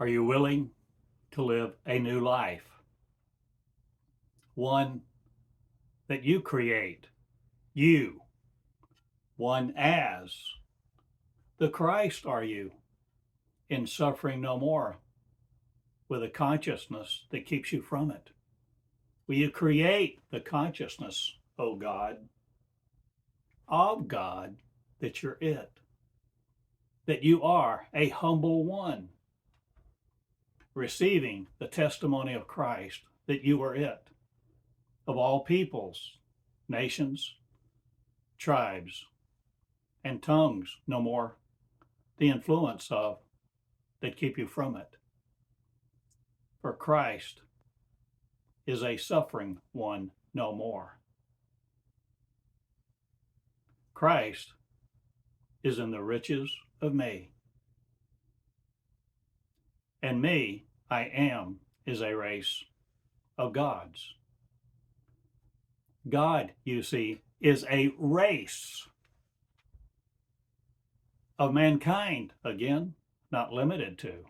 Are you willing to live a new life? One that you create, you, one as the Christ are you, in suffering no more, with a consciousness that keeps you from it? Will you create the consciousness, O God, of God, that you're it, that you are a humble one, receiving the testimony of Christ that you are it, of all peoples, nations, tribes, and tongues no more, the influence of that keep you from it. For Christ is a suffering one no more. Christ is in the riches of me. And me, I am, is a race of gods. God, you see, is a race of mankind, again, not limited to.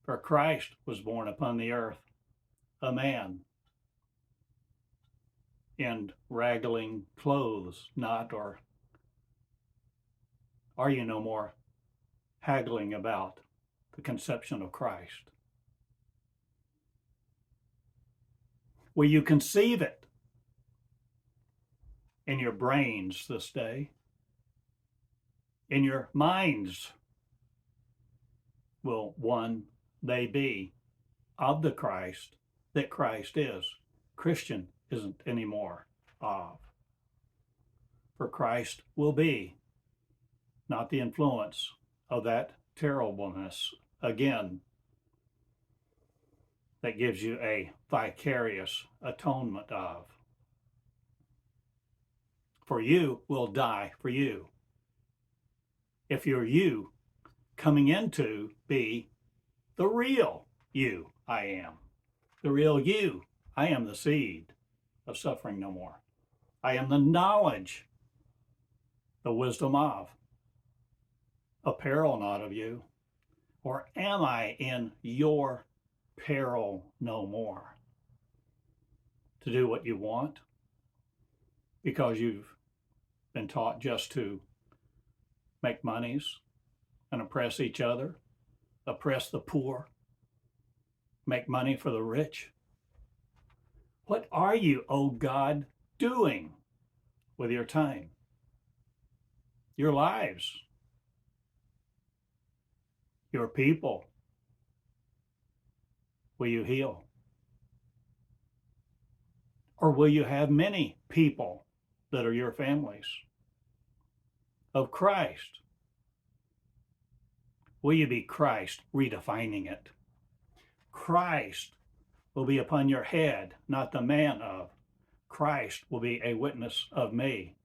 For Christ was born upon the earth, a man, in raggling clothes, not, or are you no more haggling about the conception of Christ? Will you conceive it in your brains this day? In your minds will one they be of the Christ that Christ is. Christian isn't anymore of. For Christ will be not the influence of that terribleness again that gives you a vicarious atonement of. For you will die for you. If you're you coming into be the real you, I am. The real you, I am the seed of suffering no more. I am the knowledge, the wisdom of, a peril not of you. Or am I in your peril no more? To do what you want because you've been taught just to make monies and oppress each other, oppress the poor, make money for the rich. What are you, O God, doing with your time, your lives, your people? Will you heal? Or will you have many people that are your families of Christ? Will you be Christ redefining it? Christ will be upon your head, not the man of. Christ will be a witness of me,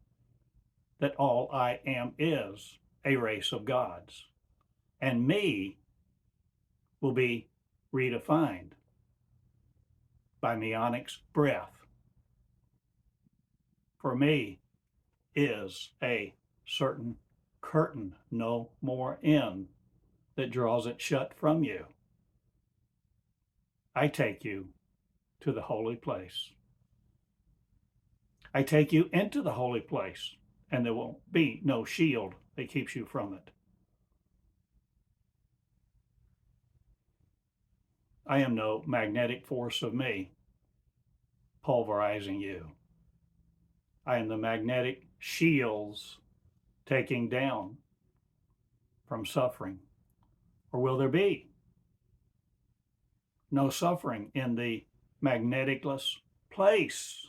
that all I am is a race of gods. And me will be redefined by Meonic's breath. For me is a certain curtain no more in that draws it shut from you. I take you to the holy place. I take you into the holy place, and there will be no shield that keeps you from it. I am no magnetic force of me pulverizing you. I am the magnetic shields taking down from suffering. Or will there be no suffering in the magneticless place?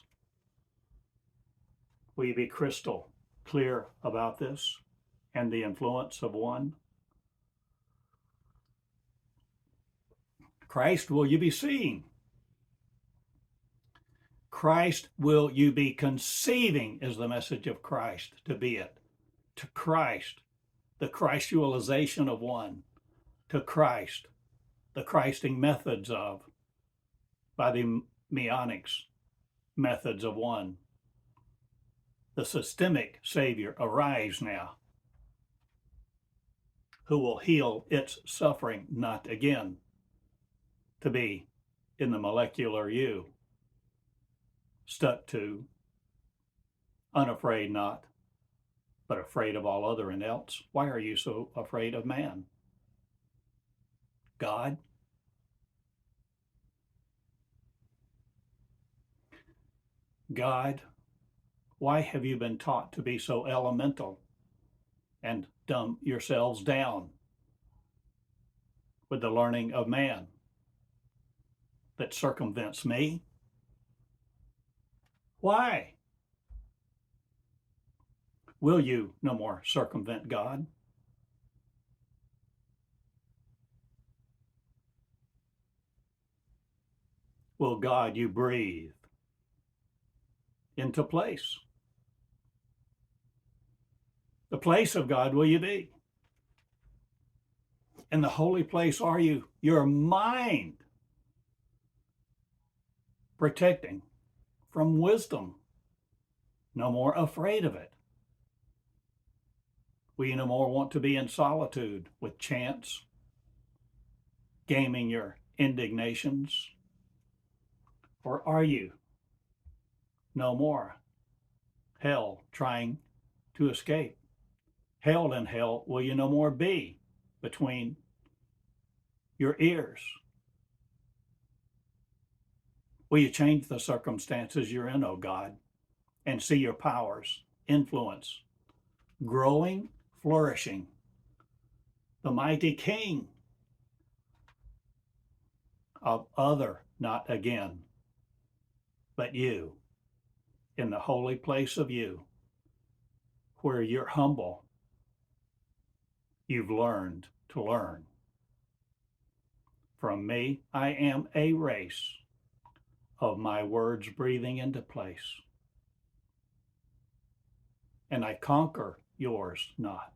Will you be crystal clear about this and the influence of one? Christ will you be seeing? Christ will you be conceiving is the message of Christ, to be it. To Christ, the Christualization of one. To Christ, the Christing methods of, by the Meonics methods of one. The systemic Savior, arise now, who will heal its suffering not again to be in the molecular you, stuck to unafraid not, but afraid of all other and else. Why are you so afraid of man? God? God, why have you been taught to be so elemental and dumb yourselves down with the learning of man that circumvents me? Why? Will you no more circumvent God? Will God you breathe into place? The place of God will you be? In the holy place are you, your mind, protecting from wisdom, no more afraid of it. Will you no more want to be in solitude with chance, gaming your indignations? Or are you no more hell trying to escape? Hell and hell will you no more be between your ears? Will you change the circumstances you're in, O God, and see your powers, influence, growing, flourishing, the mighty King of other, not again, but you, in the holy place of you, where you're humble, you've learned to learn. From me, I am a race of my words breathing into place, and I conquer yours not.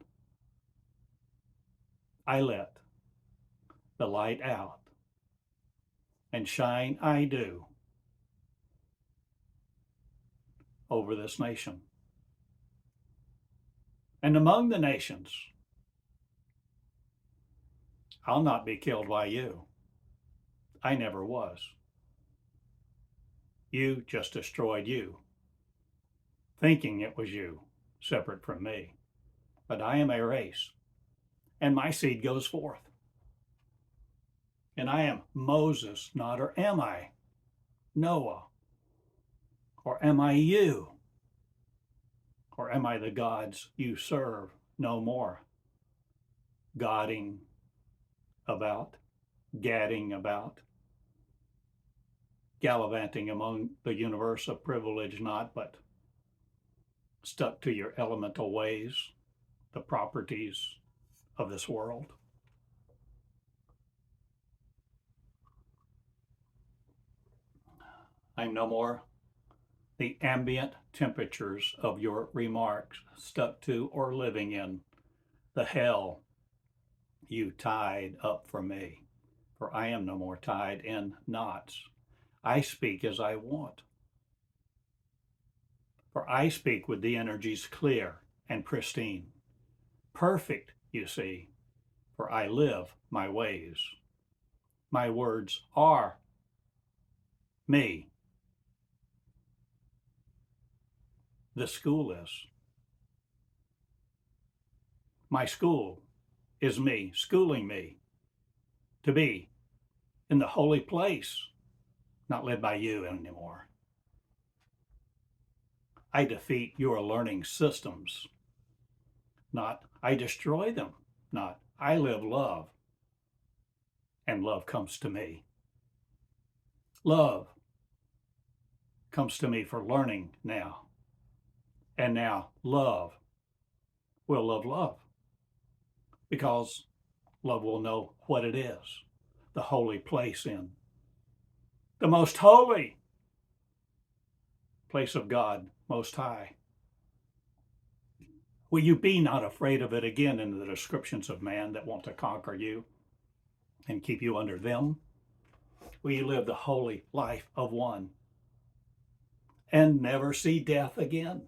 I let the light out, and shine I do over this nation. And among the nations, I'll not be killed by you. I never was. You just destroyed you, thinking it was you, separate from me. But I am a race, and my seed goes forth. And I am Moses, not, or am I Noah? Or am I you? Or am I the gods you serve no more? Godding about, gadding about, gallivanting among the universe of privilege not, but stuck to your elemental ways, the properties of this world. I'm no more the ambient temperatures of your remarks, stuck to or living in the hell you tied up for me. For I am no more tied in knots. I speak as I want. For I speak with the energies clear and pristine. Perfect, you see, for I live my ways. My words are me. The school is. My school is me, schooling me to be in the holy place, not led by you anymore. I defeat your learning systems, not I destroy them, not I live love, and love comes to me. Love comes to me for learning now. And now love will love, because love will know what it is, the holy place in the most holy place of God Most High. Will you be not afraid of it again in the descriptions of man that want to conquer you and keep you under them? Will you live the holy life of one and never see death again?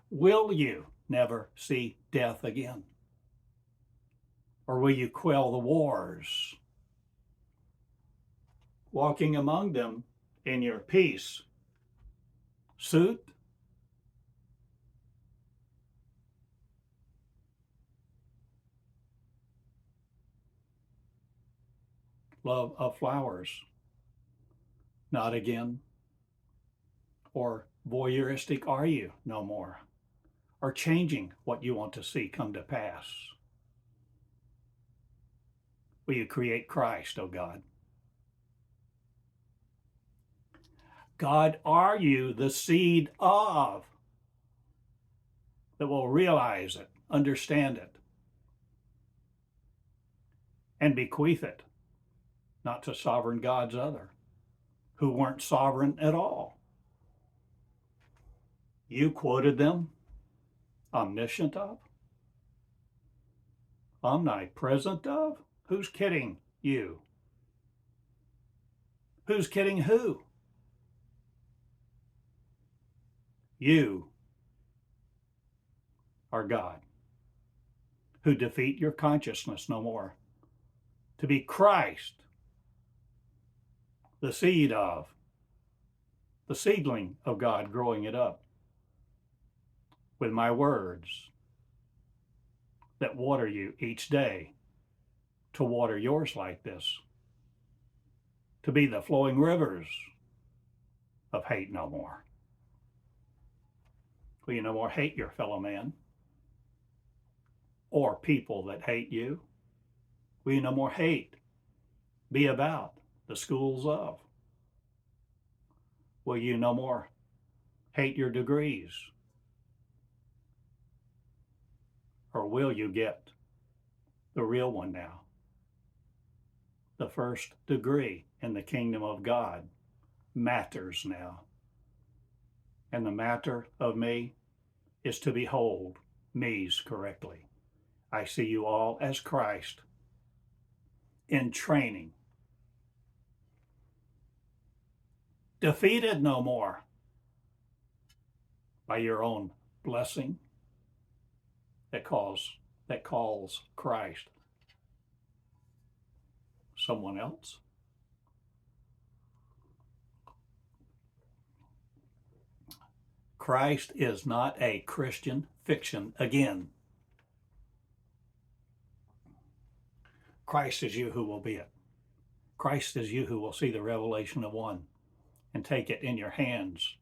Will you never see death again? Or will you quell the wars, walking among them in your peace suit? Love of flowers, not again? Or voyeuristic are you no more? Or changing what you want to see come to pass? Will you create Christ, O God? God, are you the seed of that will realize it, understand it, and bequeath it, not to sovereign gods other, who weren't sovereign at all? You quoted them, omniscient of, omnipresent of? Who's kidding you? Who's kidding who? You are God, who defeat your consciousness no more, to be Christ, the seed of, the seedling of God, growing it up with my words that water you each day, to water yours like this, to be the flowing rivers of hate no more. Will you no more hate your fellow man or people that hate you? Will you no more hate be about the schools of? Will you no more hate your degrees? Or will you get the real one now? The first degree in the kingdom of God matters now. And the matter of me is to behold me's correctly. I see you all as Christ in training. Defeated no more by your own blessing that calls Christ someone else. Christ is not a Christian fiction again. Christ is you who will be it. Christ is you who will see the revelation of one and take it in your hands,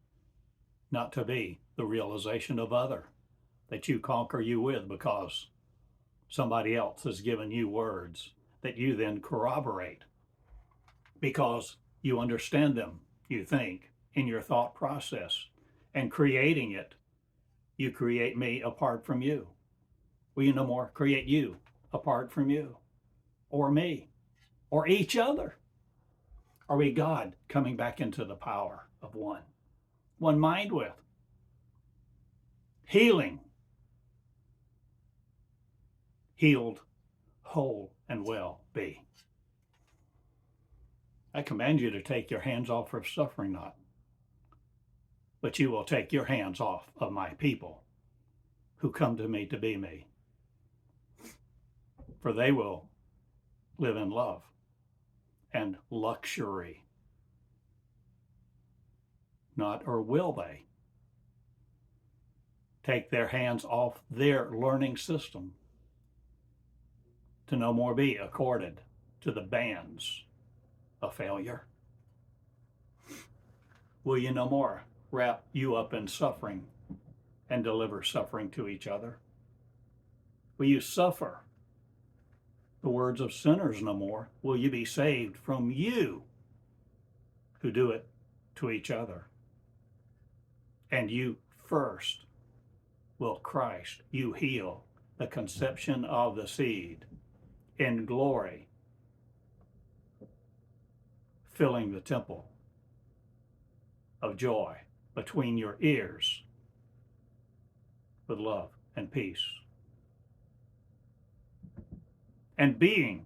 not to be the realization of other that you conquer you with because somebody else has given you words that you then corroborate because you understand them, you think, in your thought process. And creating it, you create me apart from you. Will you no more create you apart from you, or me, or each other? Are we God coming back into the power of one mind with? Healing, healed, whole, and well be. I command you to take your hands off of suffering not, but you will take your hands off of my people who come to me to be me, for they will live in love and luxury. Not, or will they take their hands off their learning system to no more be accorded to the bands of failure? Will you no more wrap you up in suffering and deliver suffering to each other? Will you suffer the words of sinners no more? Will you be saved from you who do it to each other? And you first will Christ, you heal the conception of the seed in glory, filling the temple of joy between your ears with love and peace, and being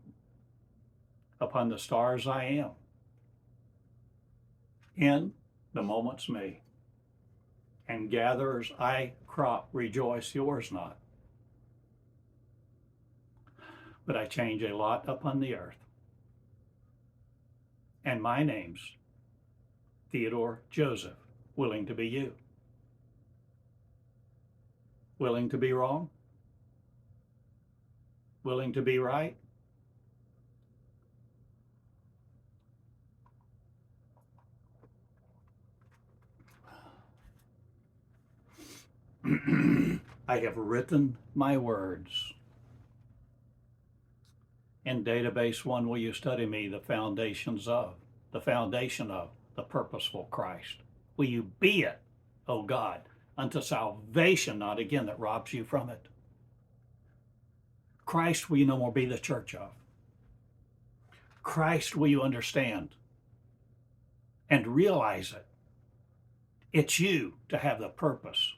upon the stars I am in the moment's me, and gatherers I crop rejoice, yours not. But I change a lot upon the earth. And my name's Theodore Joseph, willing to be you. Willing to be wrong? Willing to be right? I have written my words. In database 1, will you study me the foundation of the purposeful Christ? Will you be it, O God, unto salvation, not again that robs you from it? Christ will you no more be the church of? Christ will you understand and realize it? It's you to have the purpose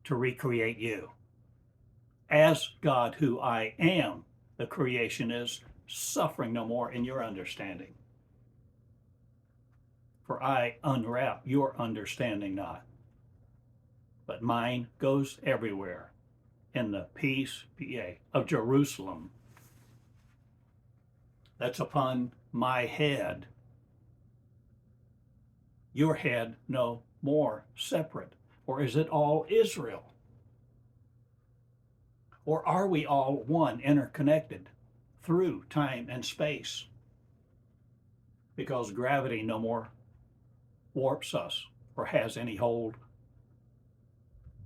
to recreate you. As God who I am, the creation is suffering no more in your understanding. For I unwrap your understanding not, but mine goes everywhere in the peace, P-A, of Jerusalem. That's upon my head. Your head no more separate. Or is it all Israel? Or are we all one, interconnected through time and space? Because gravity no more warps us or has any hold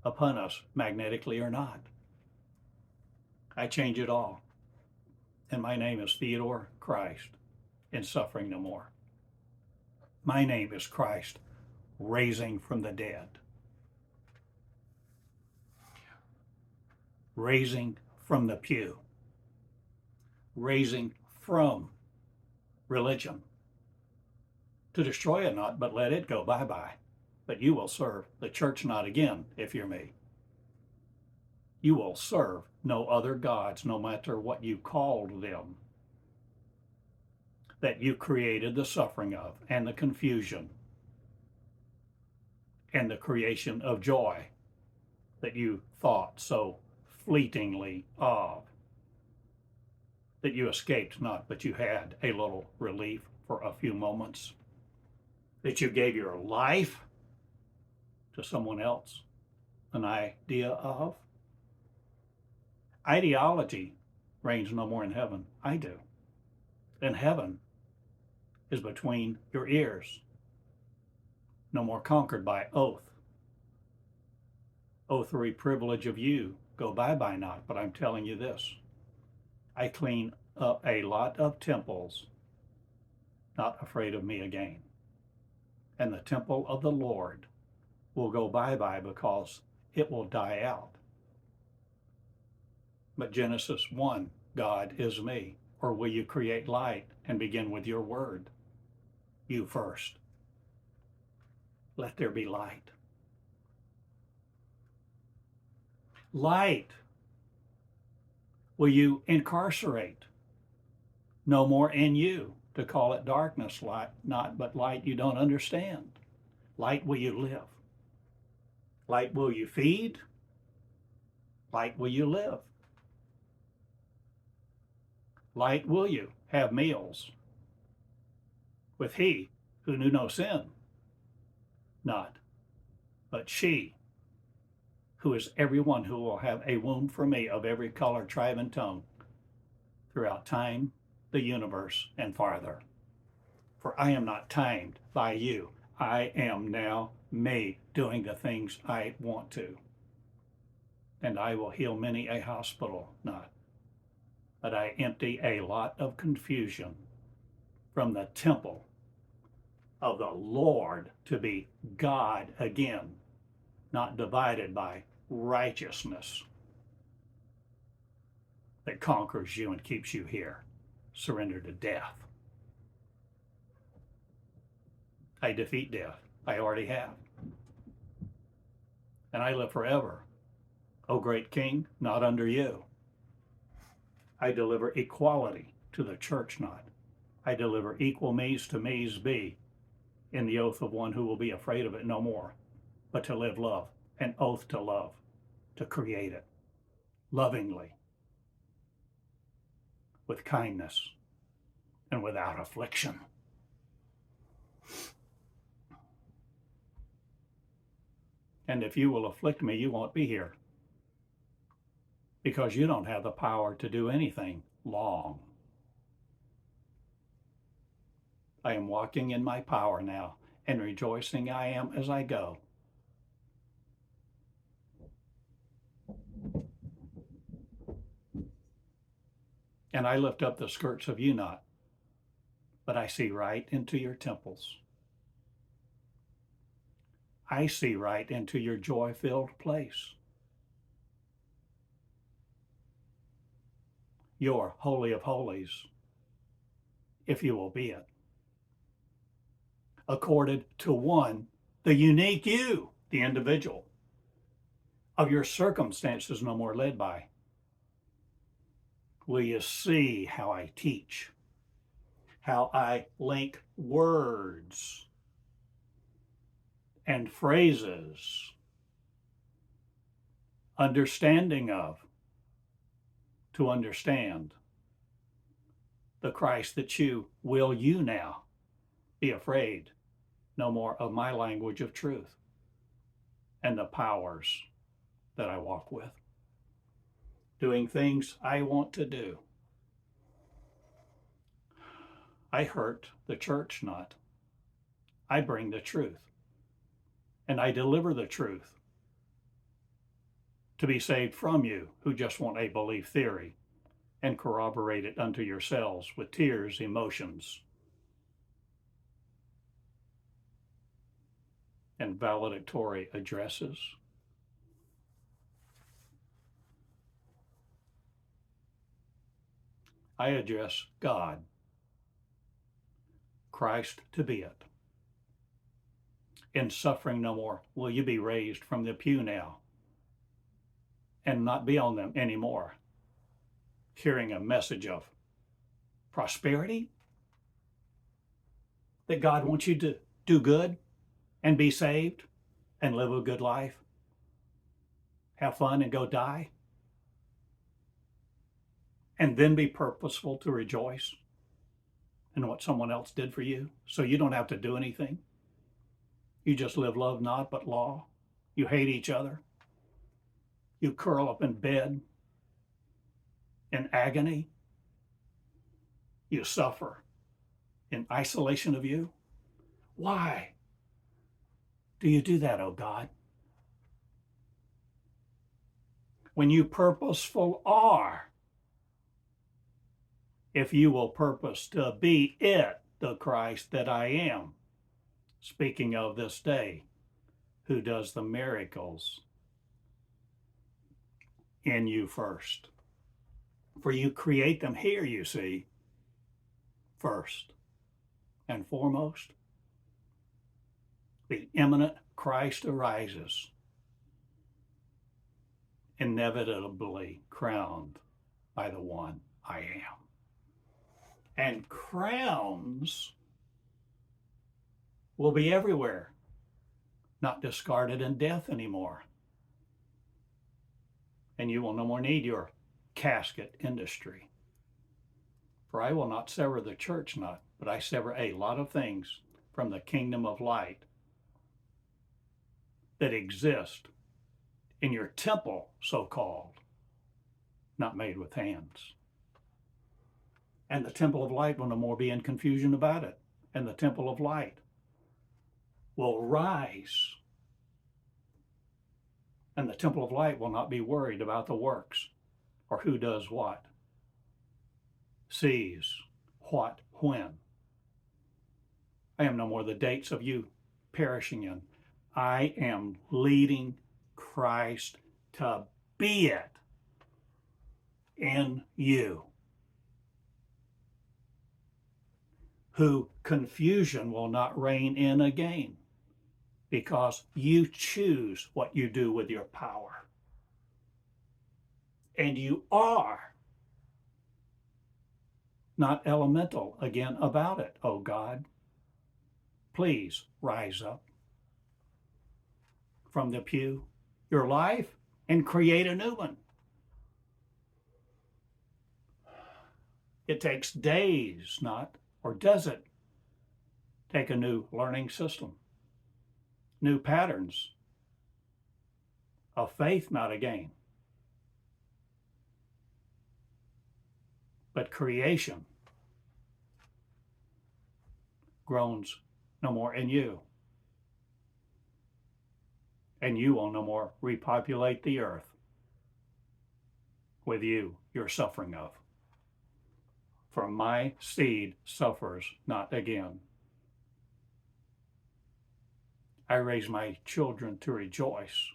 upon us, magnetically or not. I change it all. And my name is Theodore Christ, in suffering no more. My name is Christ, raising from the dead. Raising from the pew, raising from religion, to destroy it not, but let it go bye-bye. But you will serve the church not again, if you're me. You will serve no other gods, no matter what you called them, that you created the suffering of, and the confusion, and the creation of joy that you thought so fleetingly of, that you escaped not, but you had a little relief for a few moments, that you gave your life to someone else, an idea of. Ideology reigns no more in heaven. I do. And heaven is between your ears, no more conquered by oath. Oathery privilege of you go bye-bye not, but I'm telling you this. I clean up a lot of temples, not afraid of me again. And the temple of the Lord will go bye-bye because it will die out. But Genesis 1, God is me. Or will you create light and begin with your word? You first. Let there be light. Light. Will you incarcerate? No more in you to call it darkness, light, not but light you don't understand. Light will you live? Light will you feed? Light will you live? Light will you have meals with he who knew no sin? Not, but she who is everyone who will have a womb for me of every color, tribe, and tongue throughout time, the universe, and farther. For I am not timed by you. I am now me doing the things I want to. And I will heal many a hospital, not. But I empty a lot of confusion from the temple of the Lord to be God again, not divided by righteousness that conquers you and keeps you here, surrendered to death. I defeat death. I already have. And I live forever, O great King, not under you. I deliver equality to the church not. I deliver equal me's to me's be. in the oath of one who will be afraid of it no more, but to live love, an oath to love, to create it lovingly, with kindness, and without affliction. And if you will afflict me, you won't be here, because you don't have the power to do anything long. I am walking in my power now, and rejoicing I am as I go. And I lift up the skirts of you not, but I see right into your temples. I see right into your joy-filled place. Your Holy of Holies, if you will be it, accorded to one, the unique you, the individual, of your circumstances no more led by. Will you see how I teach, how I link words and phrases, understanding of, to understand the Christ that will you now be afraid no more of my language of truth and the powers that I walk with, doing things I want to do. I hurt the church not. I bring the truth, and I deliver the truth to be saved from you who just want a belief theory and corroborate it unto yourselves with tears, emotions, and valedictory addresses. I address God, Christ to be it. In suffering no more will you be raised from the pew now and not be on them anymore, hearing a message of prosperity, that God wants you to do good and be saved and live a good life, have fun and go die, and then be purposeful to rejoice in what someone else did for you, so you don't have to do anything. You just live love not but law. You hate each other. You curl up in bed in agony. You suffer in isolation of you. Why do you do that, oh God? When you purposeful are, if you will purpose to be it, the Christ that I am, speaking of this day, who does the miracles in you first. For you create them here, you see, first and foremost. The imminent Christ arises, inevitably crowned by the one I am. And crowns will be everywhere, not discarded in death anymore. And you will no more need your casket industry. For I will not sever the church nut, but I sever a lot of things from the kingdom of light that exist in your temple, so-called, not made with hands. And the temple of light will no more be in confusion about it. And the temple of light will rise. And the temple of light will not be worried about the works or who does what, sees what, when. I am no more the dates of you perishing in. I am leading Christ to be it in you, who confusion will not reign in again, because you choose what you do with your power. And you are not elemental again about it, oh God. please rise up from the pew, your life, and create a new one. It takes days, not, or does it take a new learning system, new patterns of faith, not again, but creation groans no more in you, and you will no more repopulate the earth with you, your suffering of. For my seed suffers not again. I raise my children to rejoice.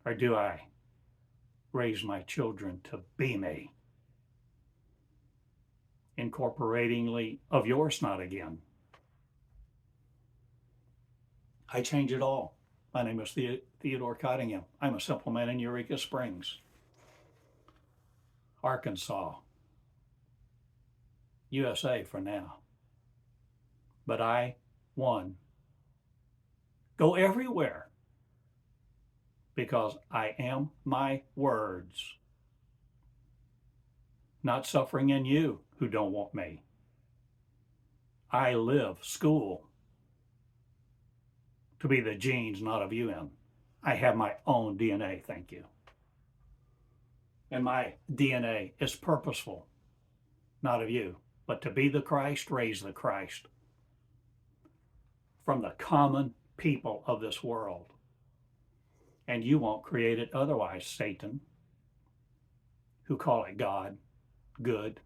Or do I raise my children to be me? Incorporatingly of yours not again. I change it all. My name is Theodore Cottingham. I'm a simple man in Eureka Springs, Arkansas, USA for now. But I, one, go everywhere because I am my words, not suffering in you who don't want me. I live school to be the genes not of you in. I have my own DNA, thank you. And my DNA is purposeful, not of you, but to be the Christ, raise the Christ from the common people of this world. And you won't create it otherwise, Satan, who call it God, good,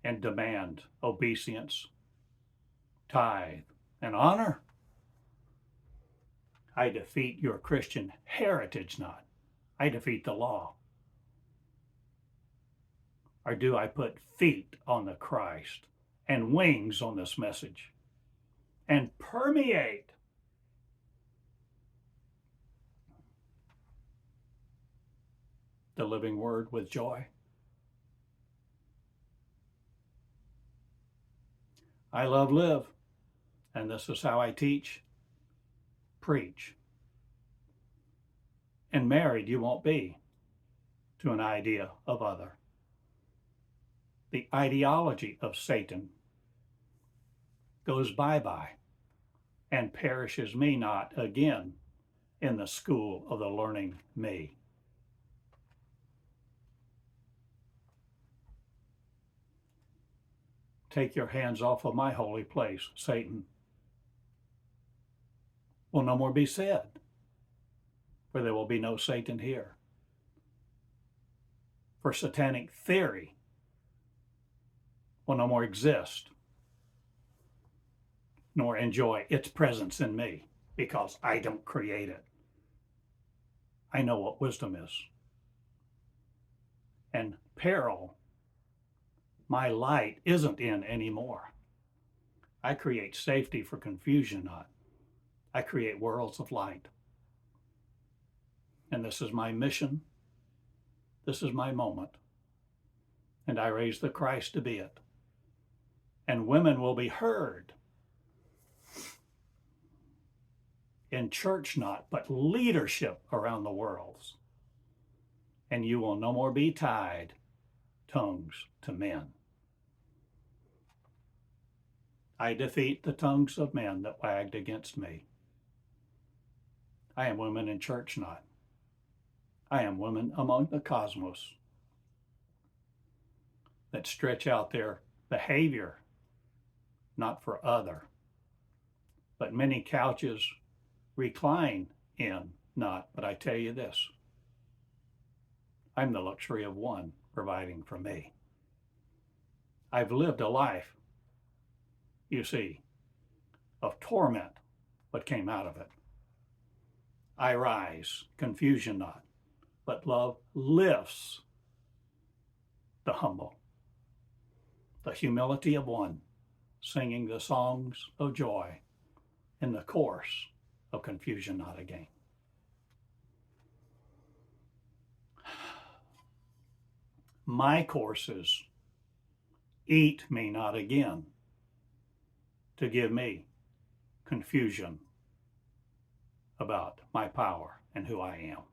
and demand obeisance, tithe, and honor. I defeat your Christian heritage not. I defeat the law. Or do I put feet on the Christ and wings on this message and permeate the living word with joy? I love live, and this is how I teach, preach. And married you won't be to an idea of other. The ideology of Satan goes bye-bye and perishes me not again in the school of the learning me. Take your hands off of my holy place, Satan. Will no more be said, for there will be no Satan here. For satanic theory will no more exist, nor enjoy its presence in me, because I don't create it. I know what wisdom is. And peril, my light isn't in anymore. I create safety for confusion not. I create worlds of light. And this is my mission. This is my moment. And I raise the Christ to be it. And women will be heard in church not, but leadership around the world. And you will no more be tied tongues to men. I defeat the tongues of men that wagged against me. I am women in church not. I am women among the cosmos that stretch out their behavior, not for other, but many couches recline in not. But I tell you this, I'm the luxury of one providing for me. I've lived a life, you see, of torment, what came out of it. I rise, confusion not, but love lifts the humble, the humility of one, singing the songs of joy in the chorus of confusion not again. My courses Eat me not again, to give me confusion about my power and who I am.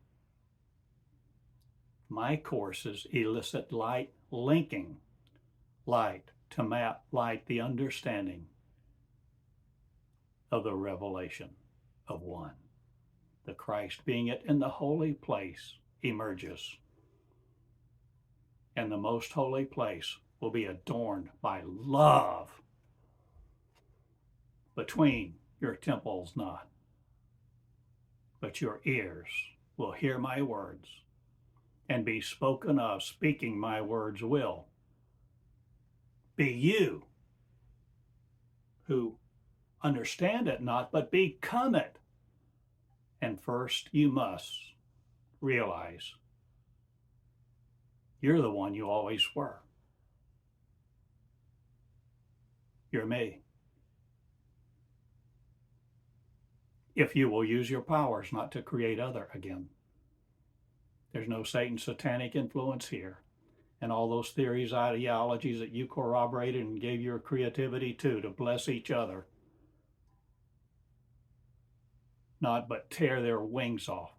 My courses elicit light, linking light to map light, the understanding of the revelation of one. The Christ being it in the holy place emerges. And the most holy place will be adorned by love between your temples not. But your ears will hear my words and be spoken of. Speaking my words will be you who understand it not, but become it. And first you must realize you're the one you always were. You're me. If you will use your powers not to create other again. There's no Satan satanic influence here. And all those theories, ideologies that you corroborated and gave your creativity to bless each other. Not but tear their wings off.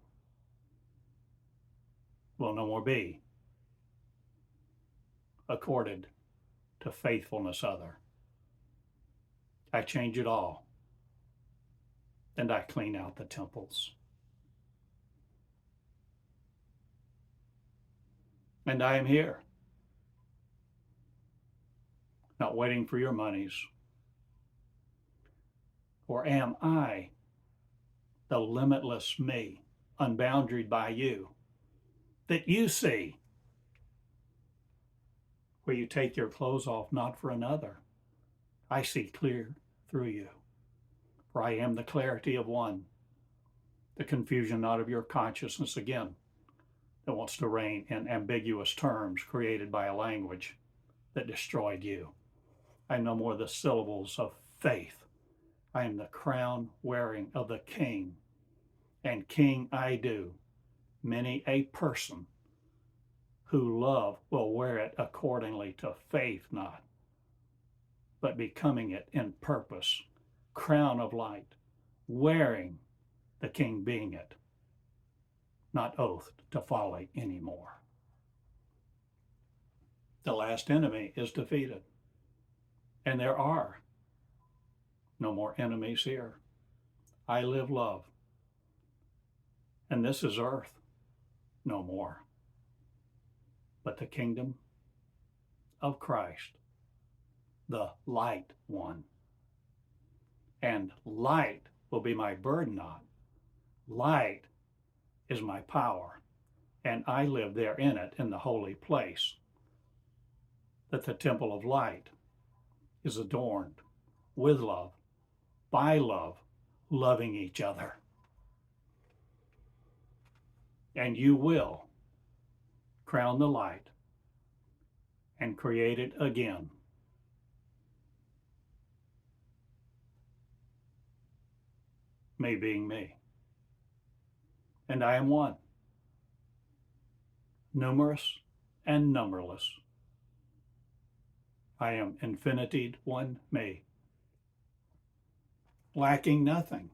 Will no more be accorded to faithfulness other. I change it all, and I clean out the temples. And I am here, not waiting for your monies. Or am I the limitless me, unboundaried by you, that you see, where you take your clothes off not for another? I see clear through you, for I am the clarity of one, the confusion not of your consciousness again, that wants to reign in ambiguous terms created by a language that destroyed you. I am no more the syllables of faith. I am the crown wearing of the King, and King I do. Many a person who love will wear it accordingly to faith not, but becoming it in purpose, crown of light, wearing the King being it, not oath to folly anymore. The last enemy is defeated, and there are no more enemies here. I live love, and this is earth no more, but the kingdom of Christ, the light one. And light will be my burden not. Light is my power, and I live there in it, in the holy place, that the temple of light is adorned with love, by love, loving each other. And you will crown the light and create it again. Me being me. And I am one, numerous and numberless. I am infinitude one me, lacking nothing.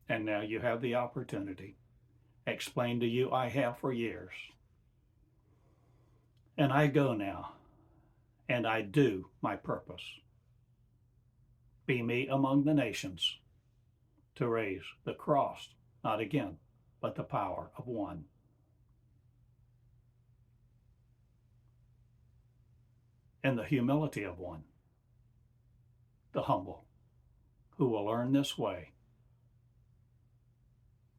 And now you have the opportunity. Explained to you I have for years. And I go now, and I do my purpose. Be me among the nations, to raise the cross, not again, but the power of one. And the humility of one, the humble, who will learn this way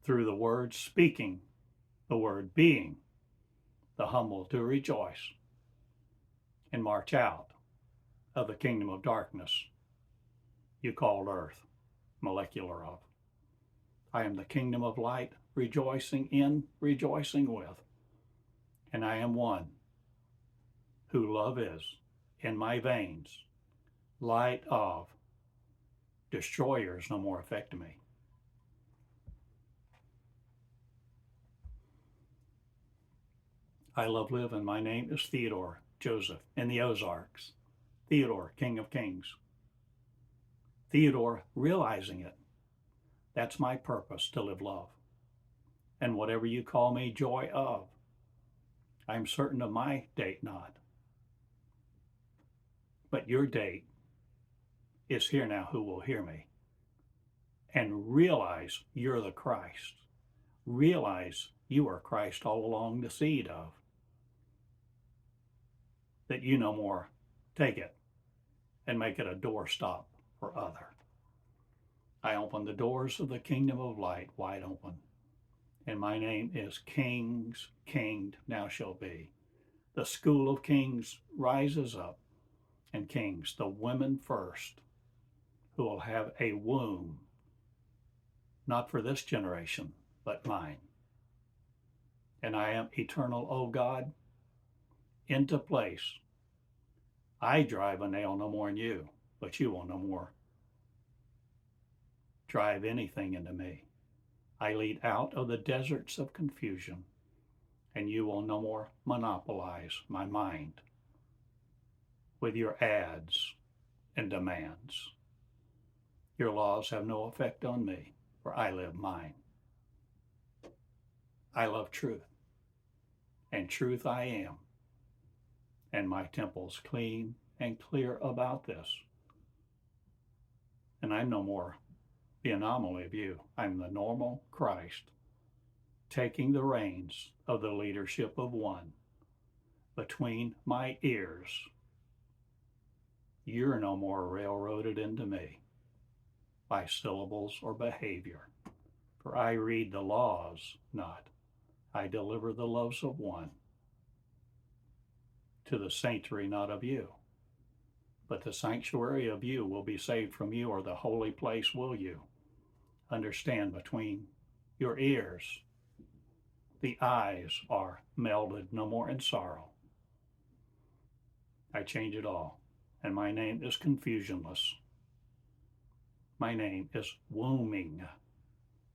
through the word speaking, the word being, the humble to rejoice and march out of the kingdom of darkness you called earth, molecular of. I am the kingdom of light, rejoicing in, rejoicing with, and I am one who love is in my veins, light of, destroyers no more affect me. I love living. My name is Theodore Joseph in the Ozarks. Theodore, King of Kings. Theodore, realizing it. That's my purpose, to live love. And whatever you call me joy of, I'm certain of my date not. But your date is here now, who will hear me. And realize you're the Christ. Realize you are Christ all along, the seed of. That you no more take it and make it a doorstop for other. I open the doors of the kingdom of light wide open. And my name is Kings, Kinged now shall be. The school of kings rises up, and kings, the women first, who will have a womb, not for this generation, but mine. And I am eternal, O God, into place. I drive a nail no more in you, but you will no more drive anything into me. I lead out of the deserts of confusion, and you will no more monopolize my mind with your ads and demands. Your laws have no effect on me, for I live mine. I love truth, and truth I am, and my temple's clean and clear about this. And I'm no more the anomaly of you. I'm the normal Christ, taking the reins of the leadership of one between my ears. You're no more railroaded into me by syllables or behavior, for I read the laws not. I deliver the loves of one to the sanctuary not of you, but the sanctuary of you will be saved from you, or the holy place will you. Understand, between your ears, the eyes are melded no more in sorrow. I change it all, and my name is confusionless. My name is wombing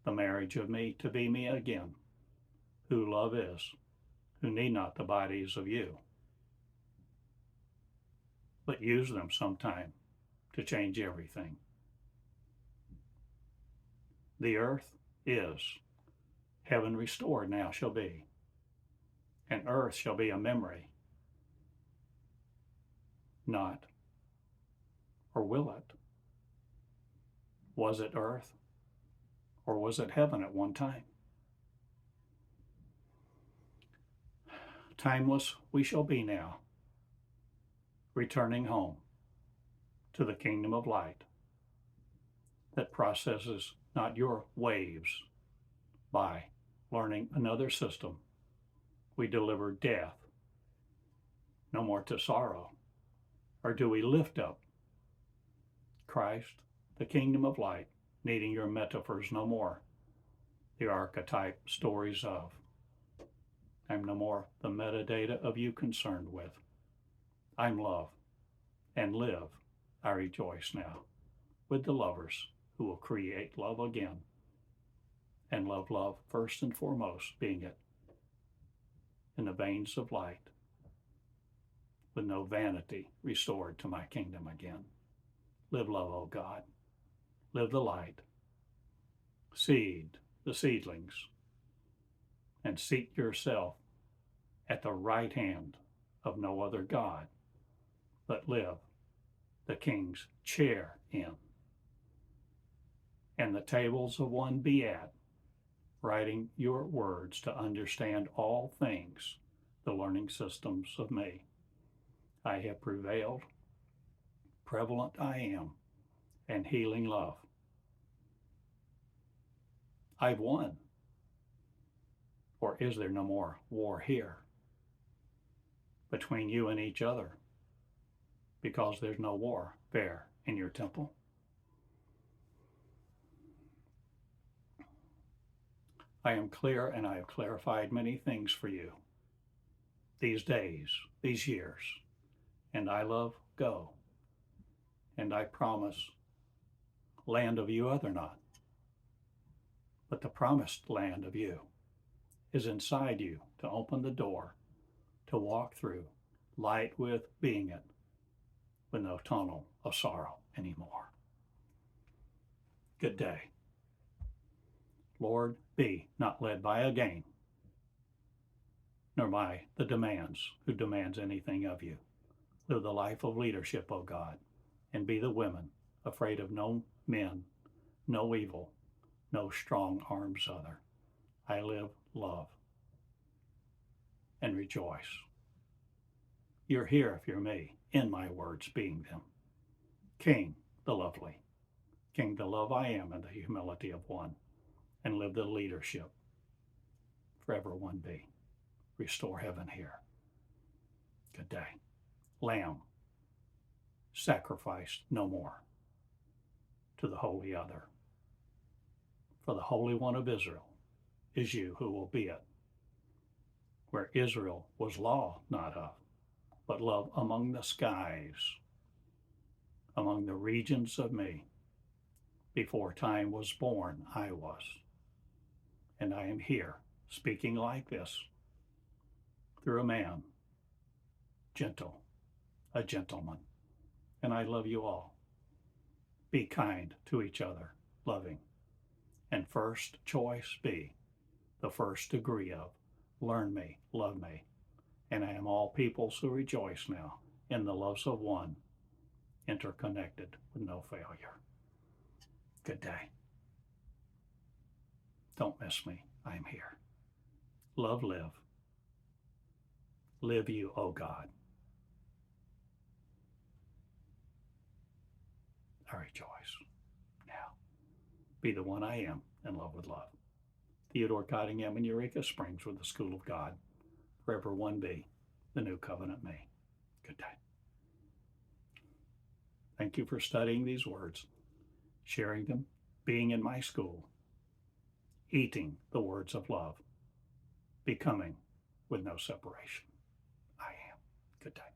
the marriage of me to be me again, who love is, who need not the bodies of you, but use them sometime to change everything. The earth is, heaven restored now shall be, and earth shall be a memory, not, or will it? Was it earth, or was it heaven at one time? Timeless we shall be now, returning home to the kingdom of light that processes not your waves. By learning another system, we deliver death no more to sorrow. Or do we lift up Christ, the kingdom of light, needing your metaphors no more, the archetype stories of? I'm no more the metadata of you concerned with. I'm love, and live I rejoice now with the lovers who will create love again, and love first and foremost, being it in the veins of light, with no vanity, restored to my kingdom again. Live love, O God. Live the light. Seed the seedlings, and seat yourself at the right hand of no other God, but live the king's chair in, and the tables of one be at, writing your words to understand all things, the learning systems of me. I have prevailed, prevalent I am, and healing love. I've won. Or is there no more war here between you and each other, because there's no war there in your temple? I am clear, and I have clarified many things for you these days, these years, and I love go, and I promise land of you other not, but the promised land of you is inside you to open the door to walk through, light with being it, with no tunnel of sorrow anymore. Good day. Lord, be not led by a gain, nor by the demands who demands anything of you. Live the life of leadership, O God, and be the women, afraid of no men, no evil, no strong arms other. I live, love, and rejoice. You're here if you're me, in my words being them. King, the lovely, King, the love I am, and the humility of one, and live the leadership. Forever one be. Restore heaven here. Good day. Lamb, sacrificed no more to the holy other. For the Holy One of Israel is you who will be it, where Israel was law not of, but love among the skies, among the regions of me. Before time was born, I was. And I am here, speaking like this, through a man, gentle, a gentleman. And I love you all. Be kind to each other, loving. And first choice be, the first degree of, learn me, love me. And I am all peoples who rejoice now in the loves of one, interconnected with no failure. Good day. Don't miss me. I am here. Love, live. Live you, O God. I rejoice. Now, be the one I am in love with love. Theodore Cottingham in Eureka Springs with the School of God. Forever one be, the new covenant me. Good day. Thank you for studying these words, sharing them, being in my school, eating the words of love, becoming with no separation. I am. Good day.